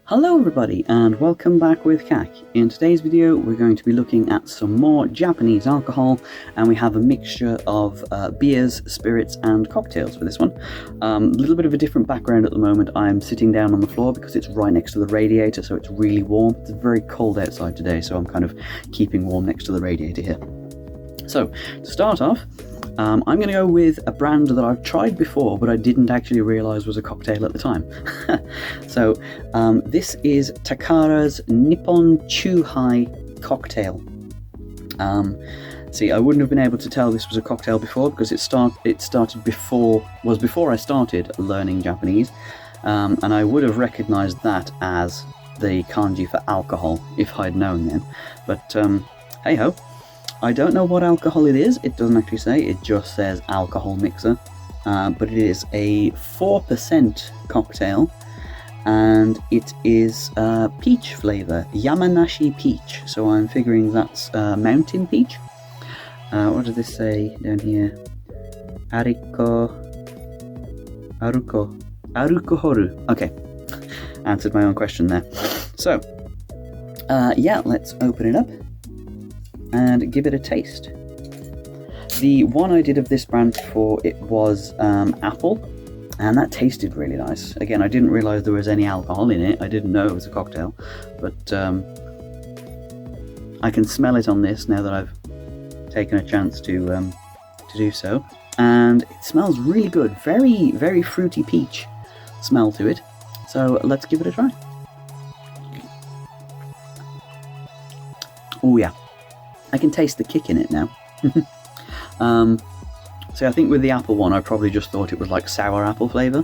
Hello everybody and welcome back with Kak. In today's video we're going to be looking at some more Japanese alcohol, and we have a mixture of beers, spirits and cocktails for this one. A little bit of a different background at the moment. I'm sitting down on the floor because it's right next to the radiator, so it's really warm. It's very cold outside today, so I'm kind of keeping warm next to the radiator here. So to start off, I'm going to go with a brand that I've tried before, but I didn't actually realise was a cocktail at the time. So this is Takara's Nippon Chuhai cocktail. See, I wouldn't have been able to tell this was a cocktail before because it started before I started learning Japanese, and I would have recognised that as the kanji for alcohol if I'd known then. But hey ho. I don't know what alcohol it is. It doesn't actually say, it just says alcohol mixer, but it is a 4% cocktail, and it is peach flavour, Yamanashi peach, so I'm figuring that's mountain peach. What does this say down here? Arukohoru. Okay, answered my own question there. So, yeah, let's open it up and give it a taste. The one I did of this brand before, it was apple, and that tasted really nice. Again, I didn't realise there was any alcohol in it. I didn't know it was a cocktail, but I can smell it on this now that I've taken a chance to do so, and it smells really good. Very, very fruity peach smell to it. So let's give it a try. Oh yeah. I can taste the kick in it now. So I think with the apple one, I probably just thought it was like sour apple flavour.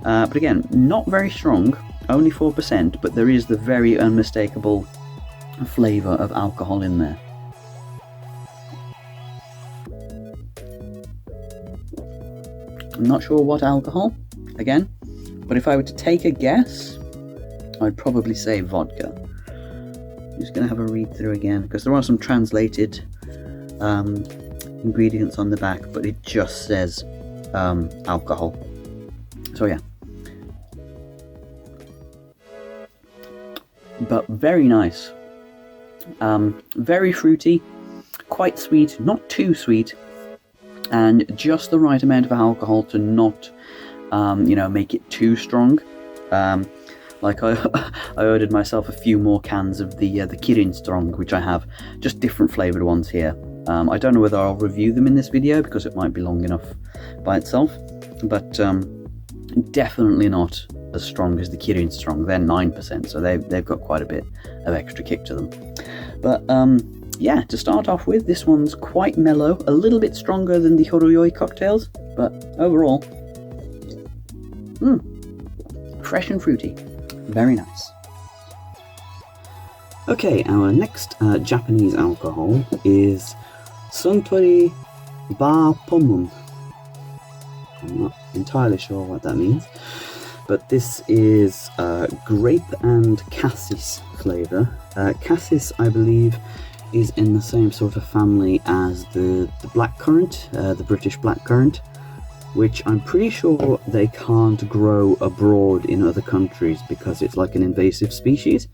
But again, not very strong, only 4%, but there is the very unmistakable flavour of alcohol in there. I'm not sure what alcohol, again, but if I were to take a guess, I'd probably say vodka. I'm just going to have a read through again because there are some translated ingredients on the back, but it just says alcohol. So yeah, but very nice, very fruity, quite sweet, not too sweet, and just the right amount of alcohol to not make it too strong. Like I ordered myself a few more cans of the Kirin Strong, which I have, just different flavoured ones here. I don't know whether I'll review them in this video because it might be long enough by itself, but definitely not as strong as the Kirin Strong. They're 9%, so they've got quite a bit of extra kick to them. But yeah, to start off with, this one's quite mellow, a little bit stronger than the Horoyoi cocktails, but overall, fresh and fruity. Very nice. Okay, our next Japanese alcohol is Suntory Bar Pomum. I'm not entirely sure what that means, but this is grape and cassis flavour. Cassis, I believe, is in the same sort of family as the blackcurrant, the British blackcurrant, which I'm pretty sure they can't grow abroad in other countries because it's like an invasive species,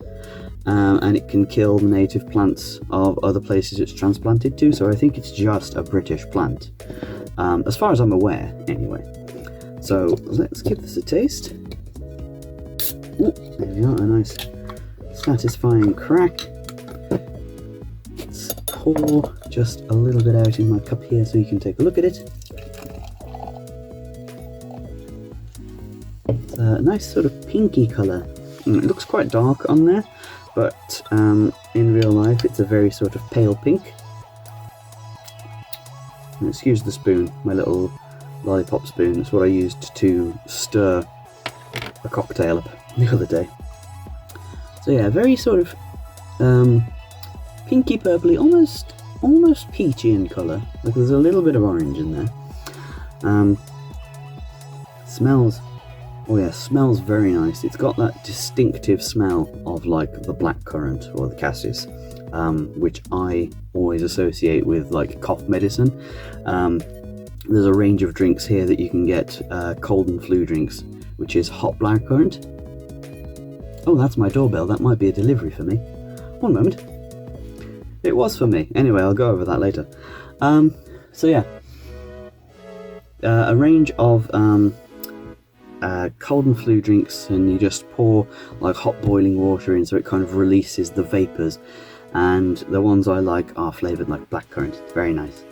and it can kill the native plants of other places it's transplanted to, so I think it's just a British plant, as far as I'm aware, anyway. So let's give this a taste. Ooh, there we are, a nice satisfying crack. Let's pour just a little bit out in my cup here so you can take a look at it. A nice sort of pinky colour. It looks quite dark on there, but in real life it's a very sort of pale pink. And excuse the spoon, my little lollipop spoon. That's what I used to stir a cocktail up the other day. So yeah, very sort of pinky purpley, almost peachy in colour. Like there's a little bit of orange in there. Smells. Oh yeah, smells very nice. It's got that distinctive smell of like the blackcurrant or the cassis, which I always associate with like cough medicine. There's a range of drinks here that you can get, cold and flu drinks, which is hot blackcurrant, Oh, that's my doorbell. That might be a delivery for me. One moment. It was for me. Anyway, I'll go over that later. So yeah, a range of cold and flu drinks, and you just pour like hot boiling water in so it kind of releases the vapors. And the ones I like are flavoured like blackcurrant. It's very nice.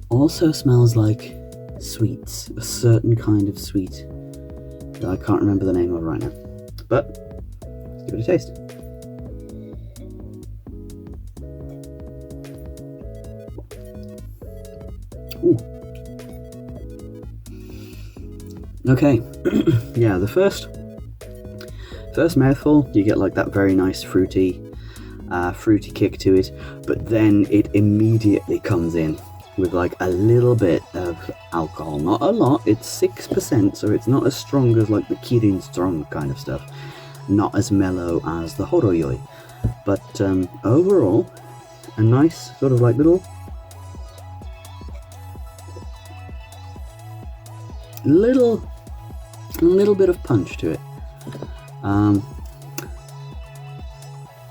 Also smells like sweets, a certain kind of sweet that I can't remember the name of right now. But let's give it a taste. Ooh. Okay, yeah, the first mouthful, you get like that very nice fruity kick to it, but then it immediately comes in with like a little bit of alcohol. Not a lot, it's 6%, so it's not as strong as like the Kirin Strong kind of stuff. Not as mellow as the Horoyoi. But overall, a nice sort of like little bit of punch to it.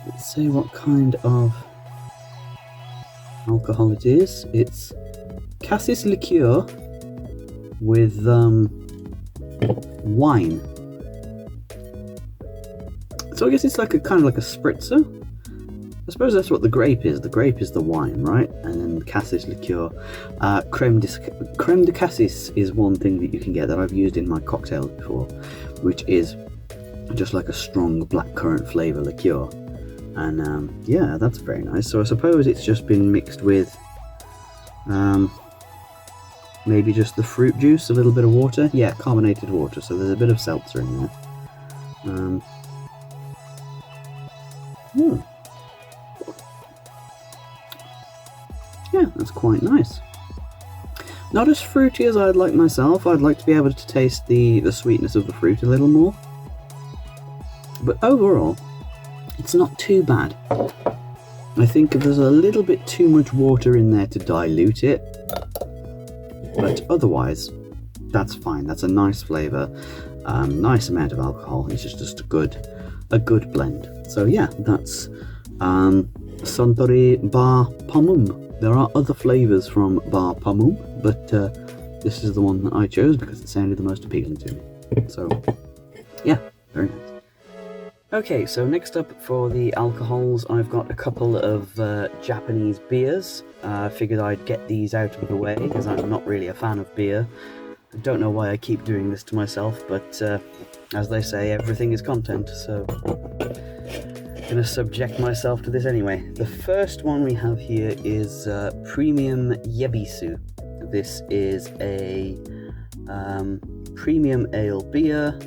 Let's see what kind of alcohol it is. It's cassis liqueur with wine. So I guess it's like a kind of like a spritzer. I suppose that's what the grape is. The grape is the wine, right? And then cassis liqueur. Creme de cassis is one thing that you can get that I've used in my cocktails before, which is just like a strong blackcurrant flavour liqueur. And yeah, that's very nice. So I suppose it's just been mixed with maybe just the fruit juice, a little bit of water. Yeah, carbonated water. So there's a bit of seltzer in there. Yeah, that's quite nice. Not as fruity as I'd like myself. I'd like to be able to taste the sweetness of the fruit a little more. But overall, it's not too bad. I think there's a little bit too much water in there to dilute it. But otherwise, that's fine. That's a nice flavour, nice amount of alcohol. It's just a good blend. So yeah, that's Suntory Bar Pomum. There are other flavours from Bar Pomum, but this is the one that I chose because it sounded the most appealing to me. So yeah, very nice. Okay, so next up for the alcohols, I've got a couple of Japanese beers. I figured I'd get these out of the way because I'm not really a fan of beer. I don't know why I keep doing this to myself, but as they say, everything is content, so I'm going to subject myself to this anyway. The first one we have here is Premium Yebisu. This is a premium ale beer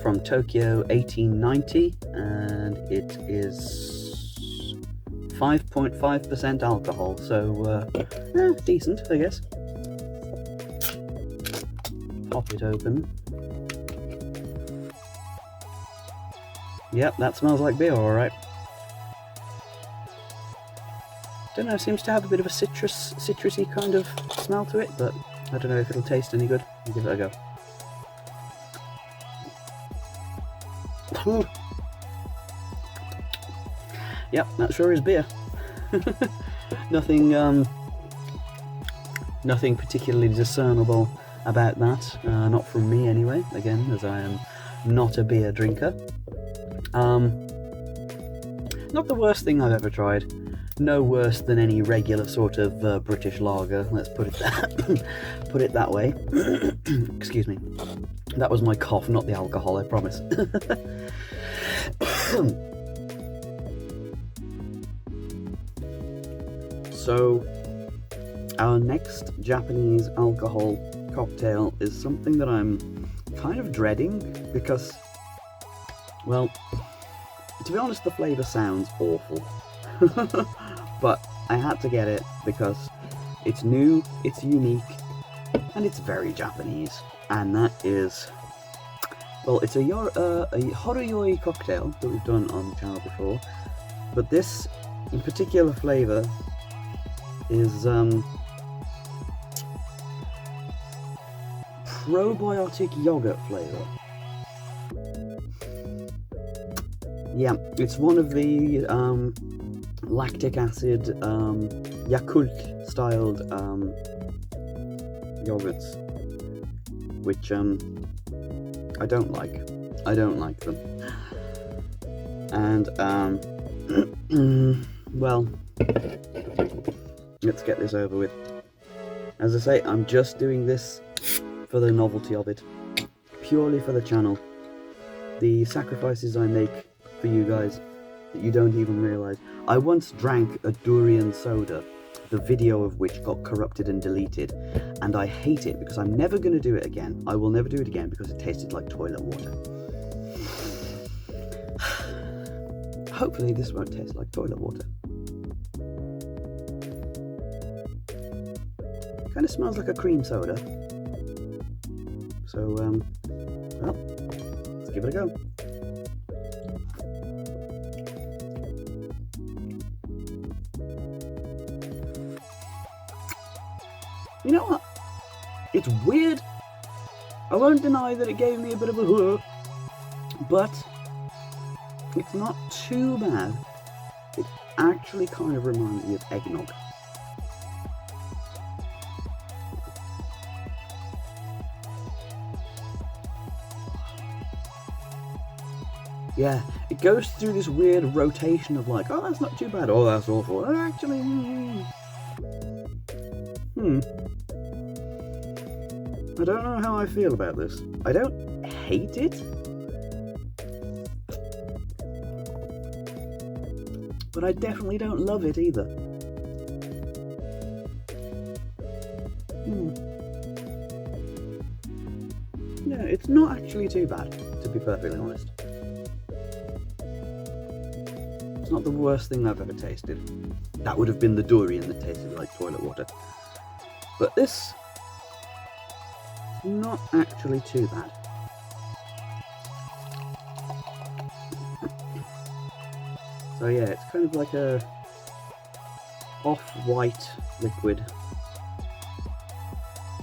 from Tokyo, 1890, and it is 5.5% alcohol, so decent, I guess. Pop it open. Yep, that smells like beer, alright. Don't know, seems to have a bit of a citrusy kind of smell to it, but I don't know if it'll taste any good. I'll give it a go. Yep, that sure is beer. Nothing particularly discernible about that, not from me anyway, again, as I am not a beer drinker. Not the worst thing I've ever tried. No worse than any regular sort of British lager, let's put it that way. Excuse me. That was my cough, not the alcohol, I promise. So, our next Japanese alcohol cocktail is something that I'm kind of dreading because, well, to be honest, the flavour sounds awful. But I had to get it because it's new, it's unique, and it's very Japanese. And that is, well, it's a Horoyoi cocktail that we've done on the channel before. But this, in particular flavour, is probiotic yogurt flavour. Yeah, it's one of the lactic acid Yakult styled yogurts, which I don't like. I don't like them. And well, let's get this over with. As I say, I'm just doing this for the novelty of it, purely for the channel. The sacrifices I make for you guys that you don't even realise. I once drank a durian soda, the video of which got corrupted and deleted, and I hate it because I'm never going to do it again. I will never do it again because it tasted like toilet water. Hopefully this won't taste like toilet water. Kind of smells like a cream soda. So, well, let's give it a go. You know what? It's weird. I won't deny that it gave me a bit of a but it's not too bad. It actually kind of reminds me of eggnog. Yeah, it goes through this weird rotation of like, oh, that's not too bad, oh, that's awful, oh, actually, I don't know how I feel about this. I don't hate it, but I definitely don't love it either. Yeah, it's not actually too bad, to be perfectly honest. It's not the worst thing I've ever tasted. That would have been the durian that tasted like toilet water. But this is not actually too bad. So yeah, it's kind of like a off-white liquid.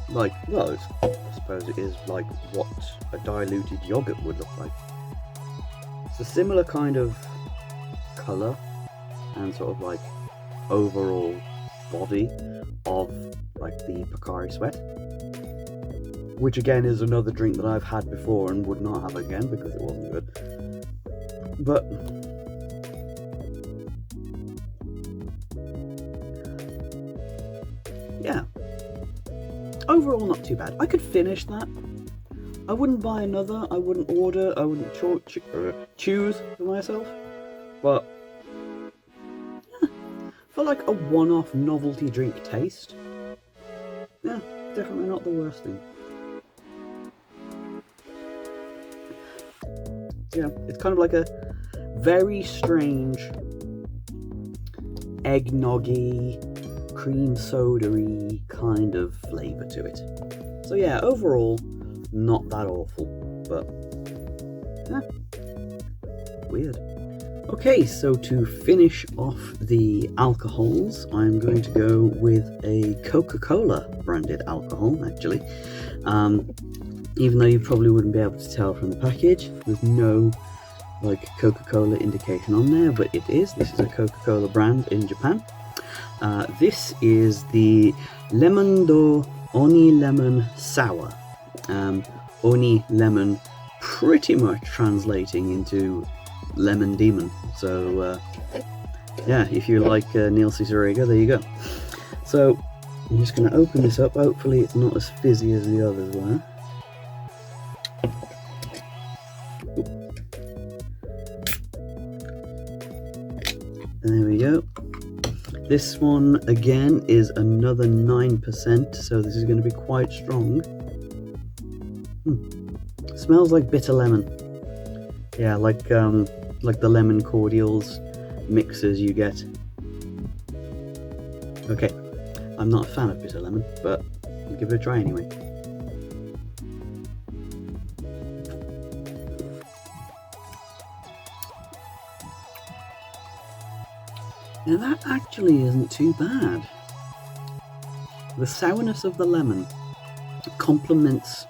Like, well, I suppose it is like what a diluted yogurt would look like. It's a similar kind of colour and sort of like overall body of like the Pocari Sweat, which again is another drink that I've had before and would not have again because it wasn't good. But yeah, overall not too bad. I could finish that. I wouldn't buy another, I wouldn't order, I wouldn't choose for myself, but yeah, for like a one-off novelty drink taste, yeah, definitely not the worst thing. Yeah, it's kind of like a very strange eggnoggy, cream soda-y kind of flavour to it. So yeah, overall, not that awful, but yeah, weird. Okay, so to finish off the alcohols, I'm going to go with a Coca-Cola branded alcohol, actually. Even though you probably wouldn't be able to tell from the package, there's no like Coca-Cola indication on there, but it is. This is a Coca-Cola brand in Japan. This is the Lemon do Oni Lemon Sour. Oni lemon pretty much translating into lemon demon. So yeah, if you like Neil Cicerega, there you go. So I'm just going to open this up. Hopefully it's not as fizzy as the others were. There we go. This one again is another 9%, so this is going to be quite strong. Smells like bitter lemon. Yeah, like the lemon cordials mixers you get. Okay, I'm not a fan of bitter lemon, but I'll give it a try anyway. Now that actually isn't too bad. The sourness of the lemon complements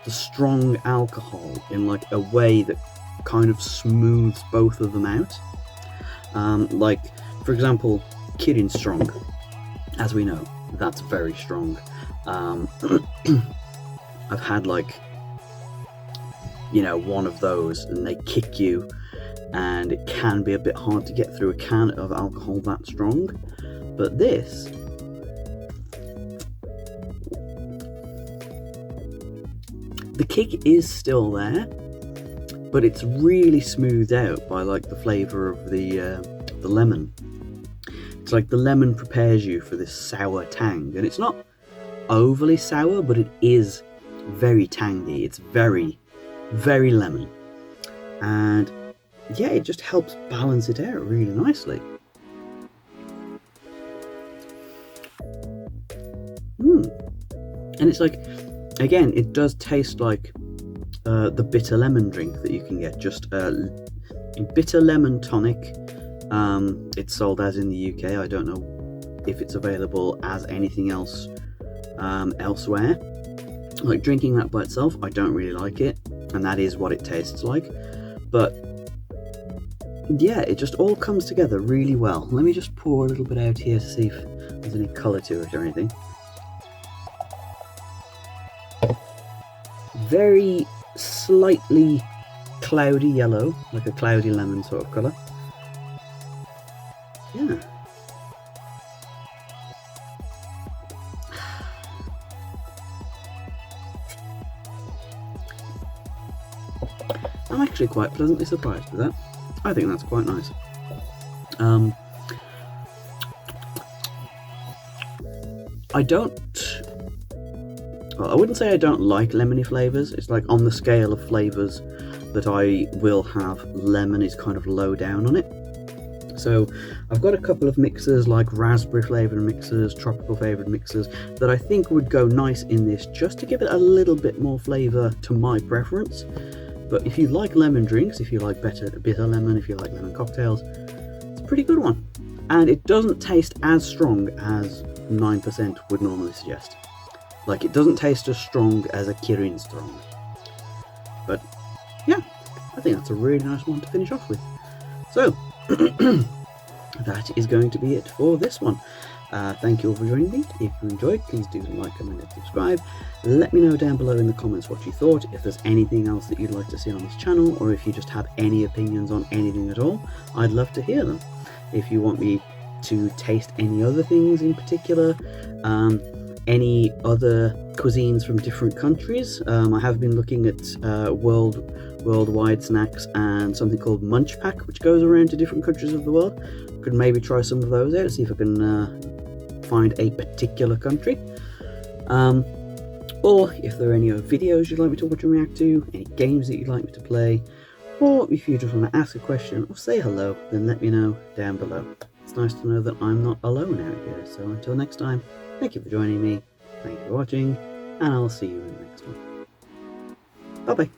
the strong alcohol in like a way that kind of smooths both of them out. Like, for example, Kirin Strong, as we know, that's very strong. I've had, like, you know, one of those, and they kick you, and it can be a bit hard to get through a can of alcohol that strong. But this, the kick is still there, but it's really smoothed out by, like, the flavour of the lemon. It's like the lemon prepares you for this sour tang, and it's not overly sour, but it is very tangy. It's very, very lemon, and yeah, it just helps balance it out really nicely. And it's like, again, it does taste like the bitter lemon drink that you can get, just bitter lemon tonic. It's sold as in the UK. I don't know if it's available as anything else elsewhere. Like, drinking that by itself, I don't really like it, and that is what it tastes like. But yeah, it just all comes together really well. Let me just pour a little bit out here to see if there's any colour to it or anything. Very slightly cloudy yellow, like a cloudy lemon sort of colour. Yeah. I'm actually quite pleasantly surprised with that. I think that's quite nice. I wouldn't say I don't like lemony flavours. It's like, on the scale of flavours that I will have, lemon is kind of low down on it. So I've got a couple of mixers, like raspberry flavoured mixers, tropical flavoured mixers, that I think would go nice in this, just to give it a little bit more flavour to my preference. But if you like lemon drinks, if you like bitter lemon, if you like lemon cocktails, it's a pretty good one. And it doesn't taste as strong as 9% would normally suggest. Like, it doesn't taste as strong as a Kirin Strong. But yeah, I think that's a really nice one to finish off with. So that is going to be it for this one. Thank you all for joining me. If you enjoyed, please do like, comment and subscribe. Let me know down below in the comments what you thought, if there's anything else that you'd like to see on this channel, or if you just have any opinions on anything at all. I'd love to hear them. If you want me to taste any other things in particular, any other cuisines from different countries, I have been looking at worldwide snacks and something called Munch Pack, which goes around to different countries of the world. Could maybe try some of those out, see if I can find a particular country. Or if there are any other videos you'd like me to watch and react to, any games that you'd like me to play, or if you just want to ask a question or say hello, then let me know down below. It's nice to know that I'm not alone out here. So until next time, thank you for joining me, thank you for watching, and I'll see you in the next one. Bye bye.